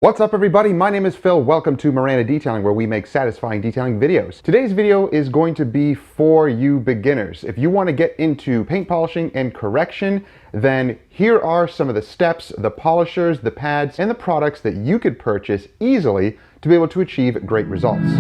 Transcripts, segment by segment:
What's up everybody, my name is Phil. Welcome to Miranda Detailing, where we make satisfying detailing videos. Today's video is going to be for you beginners. If you want to get into paint polishing and correction, then here are some of the steps, the polishers, the pads, and the products that you could purchase easily to be able to achieve great results.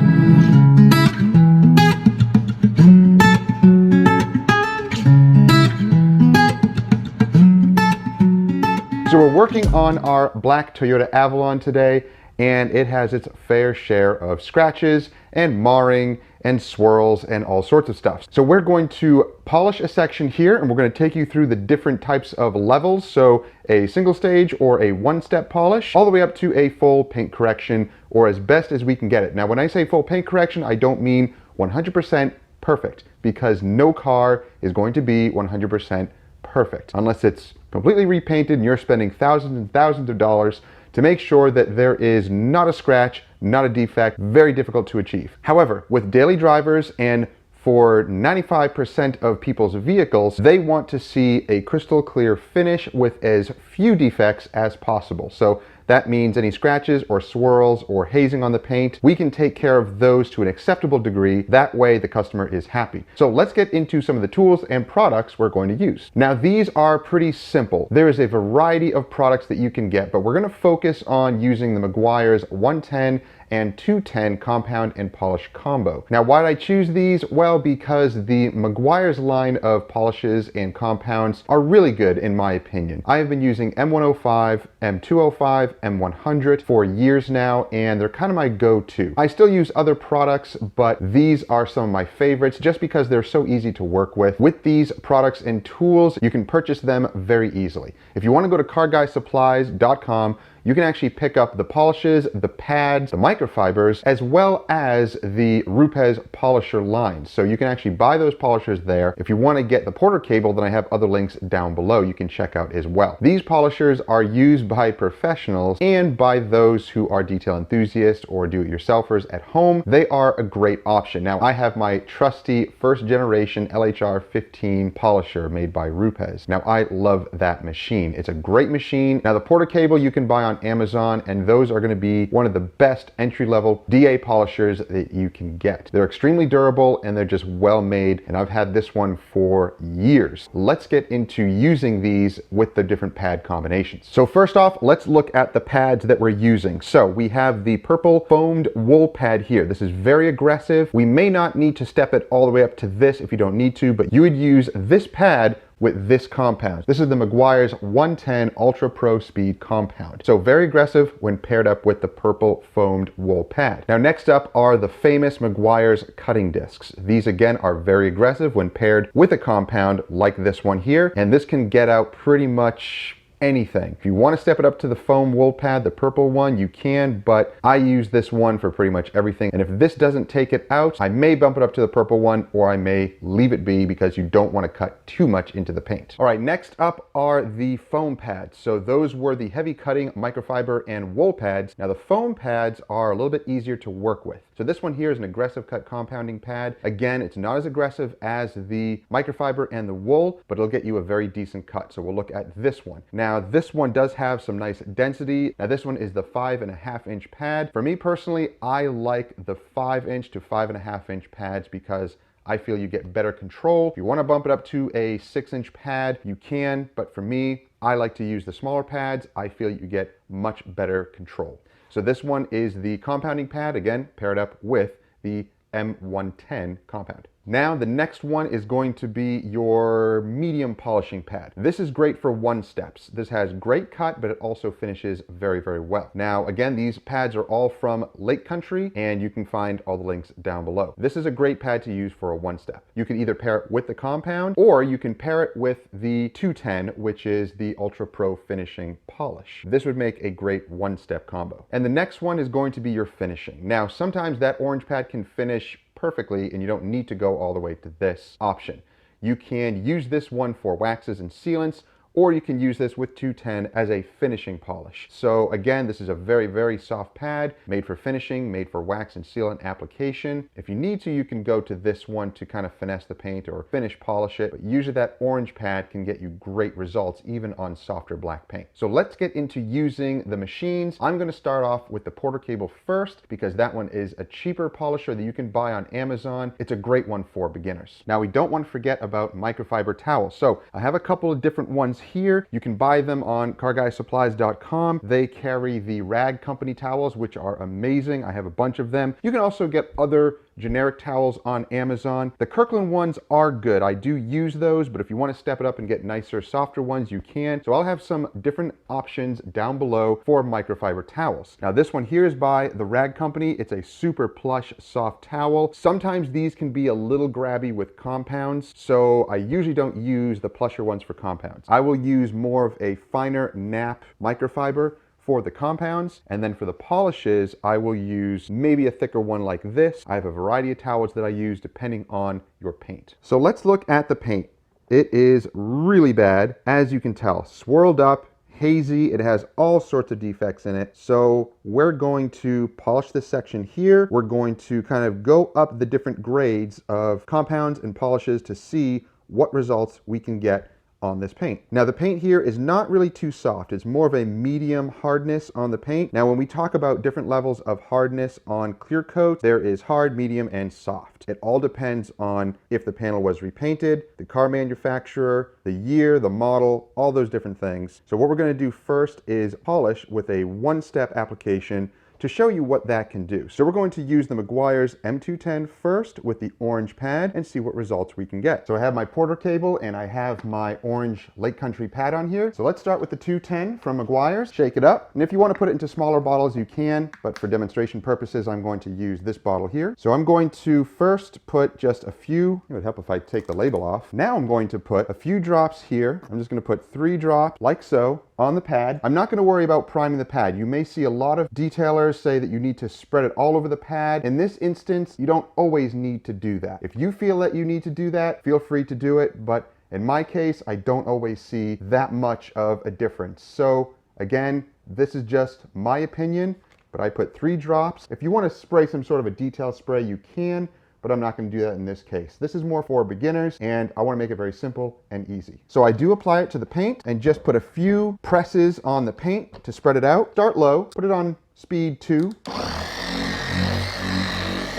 So we're working on our black Toyota Avalon today, and it has its fair share of scratches and marring and swirls and all sorts of stuff. So we're going to polish a section here, and we're going to take you through the different types of levels. So a single stage or a one-step polish, all the way up to a full paint correction, or as best as we can get it. Now when I say full paint correction, I don't mean 100% perfect, because no car is going to be 100% perfect unless it's completely repainted and you're spending thousands and thousands of dollars to make sure that there is not a scratch, not a defect. Very difficult to achieve. However, with daily drivers and for 95% of people's vehicles, they want to see a crystal clear finish with as few defects as possible. So that means any scratches or swirls or hazing on the paint, we can take care of those to an acceptable degree. That way the customer is happy. So let's get into some of the tools and products we're going to use. Now these are pretty simple. There is a variety of products that you can get, but we're going to focus on using the Meguiar's 110 and 210 compound and polish combo. Now why did I choose these? Well, because the Meguiar's line of polishes and compounds are really good in my opinion. I have been using M105, M205, M100 for years now, and they're kind of my go-to. I still use other products, but these are some of my favorites just because they're so easy to work with. With these products and tools, you can purchase them very easily. If you want to go to carguysupplies.com, you can actually pick up the polishes, the pads, the microfibers, as well as the Rupes polisher line. So you can actually buy those polishers there. If you want to get the Porter cable, then I have other links down below you can check out as well. These polishers are used by professionals and by those who are detail enthusiasts or do-it-yourselfers at home. They are a great option. Now I have my trusty first generation LHR 15 polisher made by Rupes. Now I love that machine. It's a great machine. Now the Porter cable you can buy on Amazon, and those are going to be one of the best entry-level DA polishers that you can get. They're extremely durable and they're just well made, and I've had this one for years. Let's get into using these with the different pad combinations. So first off, let's look at the pads that we're using. So we have the purple foamed wool pad here. This is very aggressive. We may not need to step it all the way up to this if you don't need to, but you would use this pad with this compound. This is the Meguiar's 110 Ultra Pro Speed compound. So very aggressive when paired up with the purple foamed wool pad. Now next up are the famous Meguiar's cutting discs. These again are very aggressive when paired with a compound like this one here, and this can get out pretty much anything. If you want to step it up to the foam wool pad, the purple one, you can, but I use this one for pretty much everything. And if this doesn't take it out, I may bump it up to the purple one, or I may leave it be because you don't want to cut too much into the paint. All right, next up are the foam pads. So those were the heavy cutting microfiber and wool pads. Now the foam pads are a little bit easier to work with. So this one here is an aggressive cut compounding pad. Again, it's not as aggressive as the microfiber and the wool, but it'll get you a very decent cut. So we'll look at this one. Now this one does have some nice density. Now this one is the 5.5 inch pad. For me personally, I like the 5 inch to 5.5 inch pads because I feel you get better control. If you want to bump it up to a 6 inch pad, you can, but for me, I like to use the smaller pads. I feel you get much better control. So this one is the compounding pad, again, paired up with the M110 compound. Now the next one is going to be your medium polishing pad. This is great for one steps. This has great cut, but it also finishes very, very well. Now again, these pads are all from Lake Country, and you can find all the links down below. This is a great pad to use for a one step. You can either pair it with the compound, or you can pair it with the 210, which is the Ultra Pro finishing polish. This would make a great one step combo. And the next one is going to be your finishing. Now sometimes that orange pad can finish perfectly and you don't need to go all the way to this option. You can use this one for waxes and sealants, or you can use this with 210 as a finishing polish. So again, this is a very, very soft pad made for finishing, made for wax and sealant application. If you need to, you can go to this one to kind of finesse the paint or finish polish it, but usually that orange pad can get you great results even on softer black paint. So let's get into using the machines. I'm going to start off with the Porter Cable first because that one is a cheaper polisher that you can buy on Amazon. It's a great one for beginners. Now we don't want to forget about microfiber towels. So I have a couple of different ones here. You can buy them on carguysupplies.com. They carry the Rag Company towels, which are amazing. I have a bunch of them. You can also get other generic towels on Amazon. The Kirkland ones are good. I do use those, but if you want to step it up and get nicer, softer ones, you can. So I'll have some different options down below for microfiber towels. Now this one here is by the Rag Company. It's a super plush, soft towel. Sometimes these can be a little grabby with compounds, so I usually don't use the plusher ones for compounds. I will use more of a finer nap microfiber for the compounds, and then for the polishes, I will use maybe a thicker one like this. I have a variety of towels that I use depending on your paint. So let's look at the paint. It is really bad, as you can tell. Swirled up, hazy, it has all sorts of defects in it. So we're going to polish this section here. We're going to kind of go up the different grades of compounds and polishes to see what results we can get on this paint. Now the paint here is not really too soft. It's more of a medium hardness on the paint. Now when we talk about different levels of hardness on clear coat, there is hard, medium, and soft. It all depends on if the panel was repainted, the car manufacturer, the year, the model, all those different things. So what we're going to do first is polish with a one-step application to show you what that can do. So we're going to use the Meguiar's M210 first with the orange pad and see what results we can get. So I have my Porter Cable and I have my orange Lake Country pad on here. So let's start with the 210 from Meguiar's. Shake it up. And if you want to put it into smaller bottles, you can, but for demonstration purposes, I'm going to use this bottle here. So I'm going to first put just a few, it would help if I take the label off. Now I'm going to put a few drops here. I'm just going to put 3 drops like so on the pad. I'm not going to worry about priming the pad. You may see a lot of detailers say that you need to spread it all over the pad. In this instance, you don't always need to do that. If you feel that you need to do that, feel free to do it. But in my case, I don't always see that much of a difference. So again, this is just my opinion, but I put 3 drops. If you want to spray some sort of a detail spray, you can, but I'm not going to do that in this case. This is more for beginners, and I want to make it very simple and easy. So I do apply it to the paint and just put a few presses on the paint to spread it out. Start low, put it on speed 2,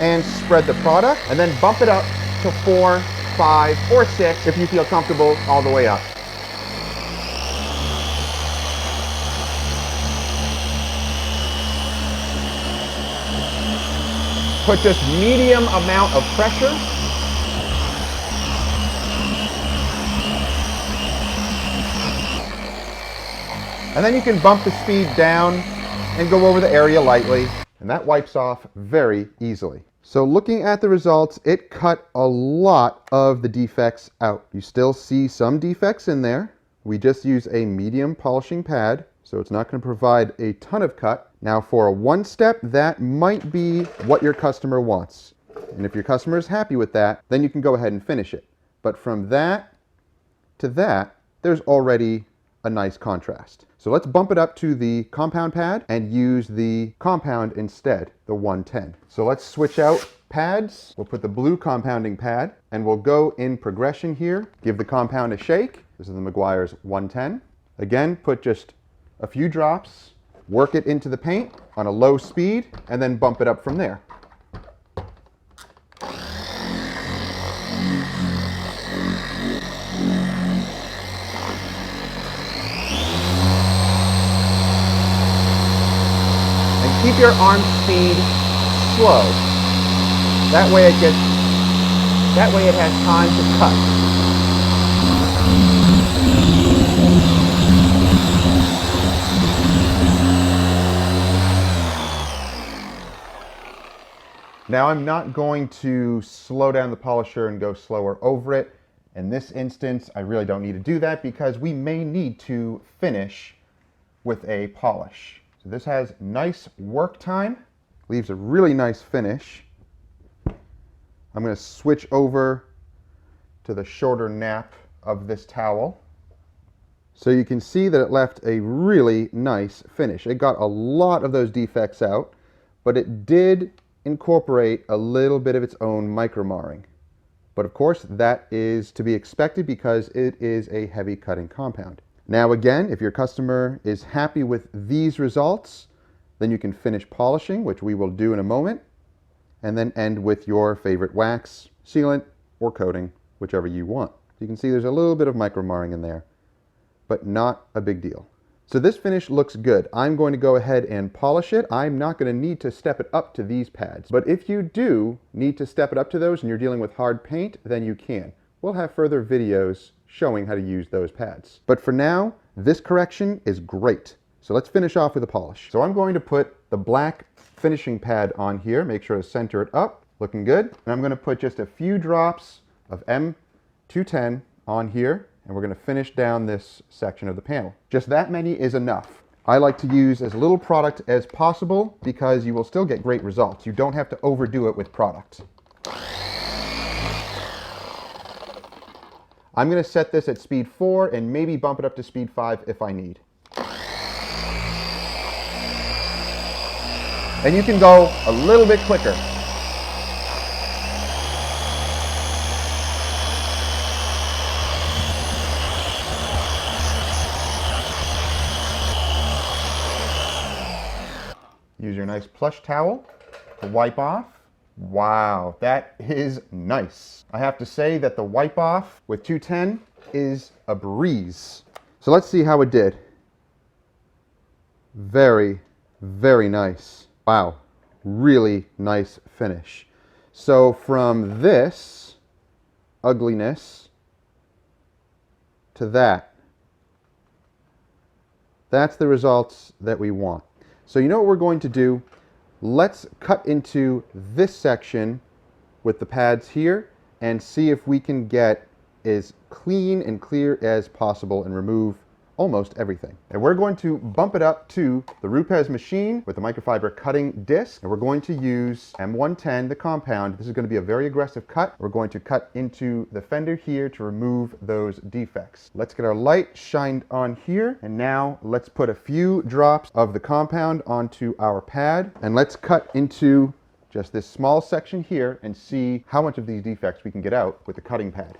and spread the product, and then bump it up to 4, 5, or 6 if you feel comfortable all the way up. Put just medium amount of pressure. And then you can bump the speed down and go over the area lightly, and that wipes off very easily. So looking at the results, it cut a lot of the defects out. You still see some defects in there. We just use a medium polishing pad, so it's not going to provide a ton of cut. Now for a one step, that might be what your customer wants. And if your customer is happy with that, then you can go ahead and finish it. But from that to that, there's already a nice contrast. So let's bump it up to the compound pad and use the compound instead, the 110. So let's switch out pads. We'll put the blue compounding pad and we'll go in progression here. Give the compound a shake. This is the Meguiar's 110. Again, put just a few drops, work it into the paint on a low speed, and then bump it up from there. And keep your arm speed slow. That way it has time to cut. Now I'm not going to slow down the polisher and go slower over it. In this instance, I really don't need to do that because we may need to finish with a polish. So this has nice work time, leaves a really nice finish. I'm going to switch over to the shorter nap of this towel. So you can see that it left a really nice finish. It got a lot of those defects out, but it did incorporate a little bit of its own micromarring. But of course, that is to be expected because it is a heavy cutting compound. Now again, if your customer is happy with these results, then you can finish polishing, which we will do in a moment, and then end with your favorite wax, sealant, or coating, whichever you want. You can see there's a little bit of micromarring in there, but not a big deal. So this finish looks good. I'm going to go ahead and polish it. I'm not going to need to step it up to these pads, but if you do need to step it up to those and you're dealing with hard paint, then you can. We'll have further videos showing how to use those pads. But for now, this correction is great. So let's finish off with a polish. So I'm going to put the black finishing pad on here, make sure to center it up, looking good. And I'm going to put just a few drops of M210 on here, and we're going to finish down this section of the panel. Just that many is enough. I like to use as little product as possible because you will still get great results. You don't have to overdo it with product. I'm going to set this at speed 4 and maybe bump it up to speed 5 if I need. And you can go a little bit quicker. Use your nice plush towel to wipe off. Wow, that is nice. I have to say that the wipe off with 210 is a breeze. So let's see how it did. Very, very nice. Wow, really nice finish. So from this ugliness to that, that's the results that we want. So you know what we're going to do? Let's cut into this section with the pads here and see if we can get as clean and clear as possible and remove almost everything. And we're going to bump it up to the Rupes machine with the microfiber cutting disc, and we're going to use M110, the compound. This is going to be a very aggressive cut. We're going to cut into the fender here to remove those defects. Let's get our light shined on here, and now let's put a few drops of the compound onto our pad, and let's cut into just this small section here and see how much of these defects we can get out with the cutting pad.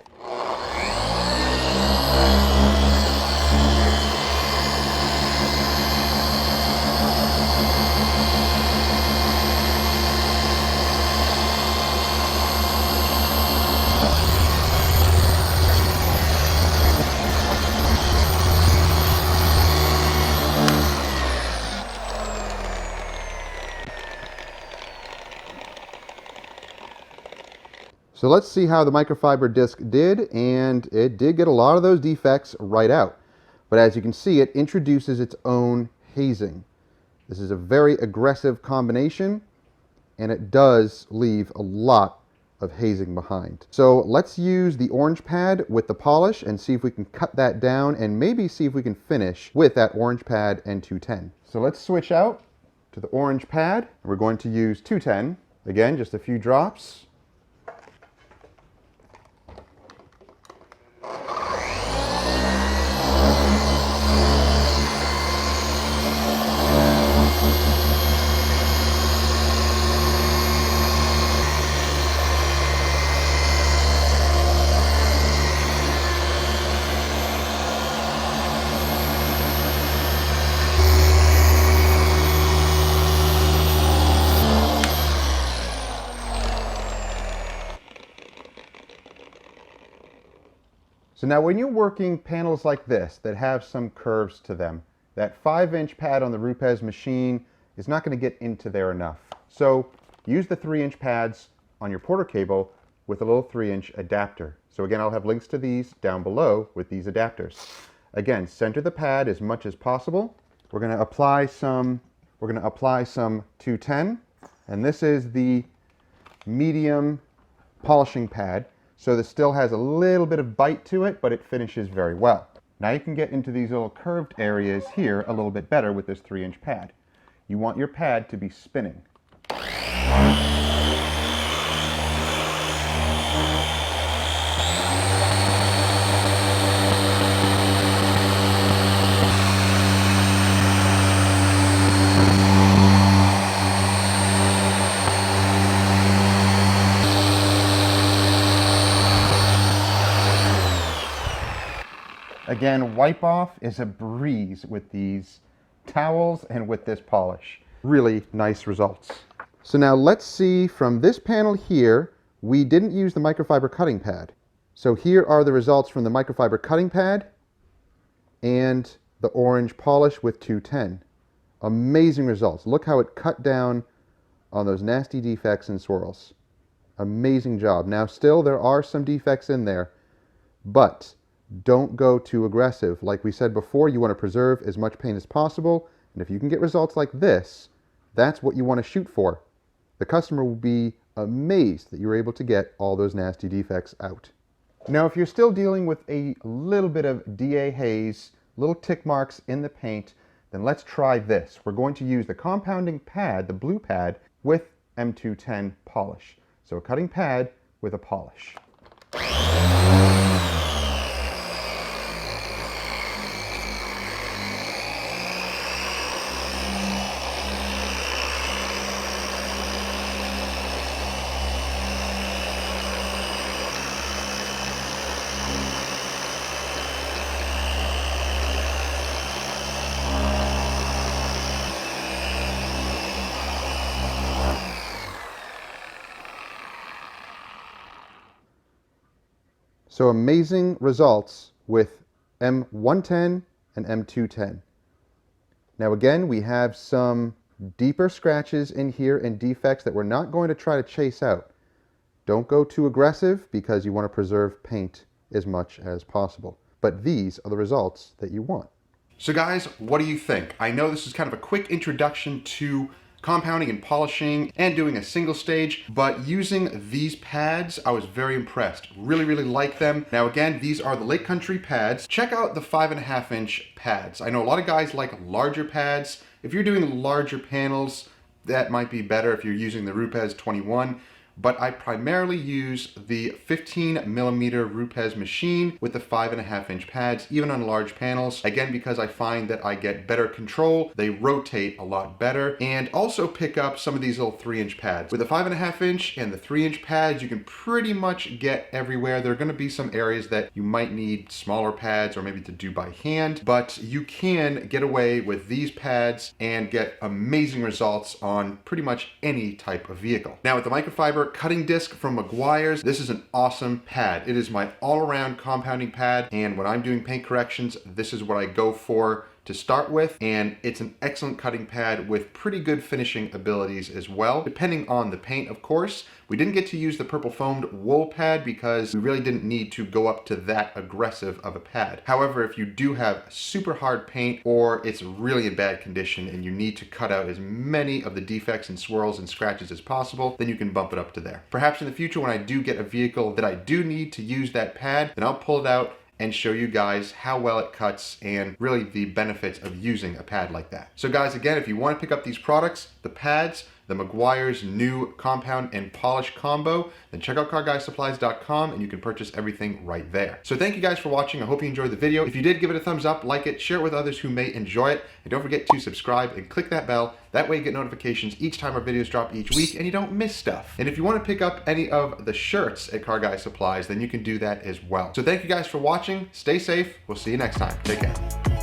So let's see how the microfiber disc did, and it did get a lot of those defects right out. But as you can see, it introduces its own hazing. This is a very aggressive combination, and it does leave a lot of hazing behind. So let's use the orange pad with the polish and see if we can cut that down and maybe see if we can finish with that orange pad and 210. So let's switch out to the orange pad. We're going to use 210. Again, just a few drops. So now when you're working panels like this that have some curves to them, that 5-inch pad on the Rupes machine is not going to get into there enough. So use the 3-inch pads on your Porter cable with a little 3-inch adapter. So again, I'll have links to these down below with these adapters. Again, center the pad as much as possible. We're going to apply some 210, and this is the medium polishing pad. So this still has a little bit of bite to it, but it finishes very well. Now you can get into these little curved areas here a little bit better with this 3-inch pad. You want your pad to be spinning. Again, wipe off is a breeze with these towels and with this polish. Really nice results. So now let's see from this panel here, we didn't use the microfiber cutting pad. So here are the results from the microfiber cutting pad and the orange polish with 210. Amazing results. Look how it cut down on those nasty defects and swirls. Amazing job. Now still there are some defects in there, but don't go too aggressive. Like we said before, you want to preserve as much paint as possible, and if you can get results like this, that's what you want to shoot for. The customer will be amazed that you were able to get all those nasty defects out. Now, if you're still dealing with a little bit of DA haze, little tick marks in the paint, then let's try this. We're going to use the compounding pad, the blue pad, with M210 polish. So a cutting pad with a polish. So amazing results with M110 and M210. Now again, we have some deeper scratches in here and defects that we're not going to try to chase out. Don't go too aggressive because you want to preserve paint as much as possible. But these are the results that you want. So guys, what do you think? I know this is kind of a quick introduction to compounding and polishing and doing a single stage, but using these pads, I was very impressed. Really like them. Now again, these are the Lake Country pads. Check out the 5.5 inch pads. I know a lot of guys like larger pads. If you're doing larger panels, that might be better if you're using the Rupes 21. But I primarily use the 15mm Rupes machine with the 5.5 inch pads, even on large panels. Again, because I find that I get better control, they rotate a lot better, and also pick up some of these little 3-inch pads. With the 5.5 inch and the 3-inch pads, you can pretty much get everywhere. There are gonna be some areas that you might need smaller pads or maybe to do by hand, but you can get away with these pads and get amazing results on pretty much any type of vehicle. Now with the microfiber cutting disc from Meguiar's, this is an awesome pad. It is my all-around compounding pad, and when I'm doing paint corrections, this is what I go for to start with, and it's an excellent cutting pad with pretty good finishing abilities as well, depending on the paint, of course. We didn't get to use the purple foamed wool pad because we really didn't need to go up to that aggressive of a pad. However, if you do have super hard paint or it's really in bad condition and you need to cut out as many of the defects and swirls and scratches as possible, then you can bump it up to there. Perhaps in the future when I do get a vehicle that I do need to use that pad, then I'll pull it out and show you guys how well it cuts and really the benefits of using a pad like that. So guys, again, if you want to pick up these products, the pads, the Meguiar's new compound and polish combo, then check out carguysupplies.com and you can purchase everything right there. So thank you guys for watching. I hope you enjoyed the video. If you did, give it a thumbs up, like it, share it with others who may enjoy it, and don't forget to subscribe and click that bell. That way you get notifications each time our videos drop each week and you don't miss stuff. And if you want to pick up any of the shirts at Car Guy Supplies, then you can do that as well. So thank you guys for watching. Stay safe. We'll see you next time. Take care.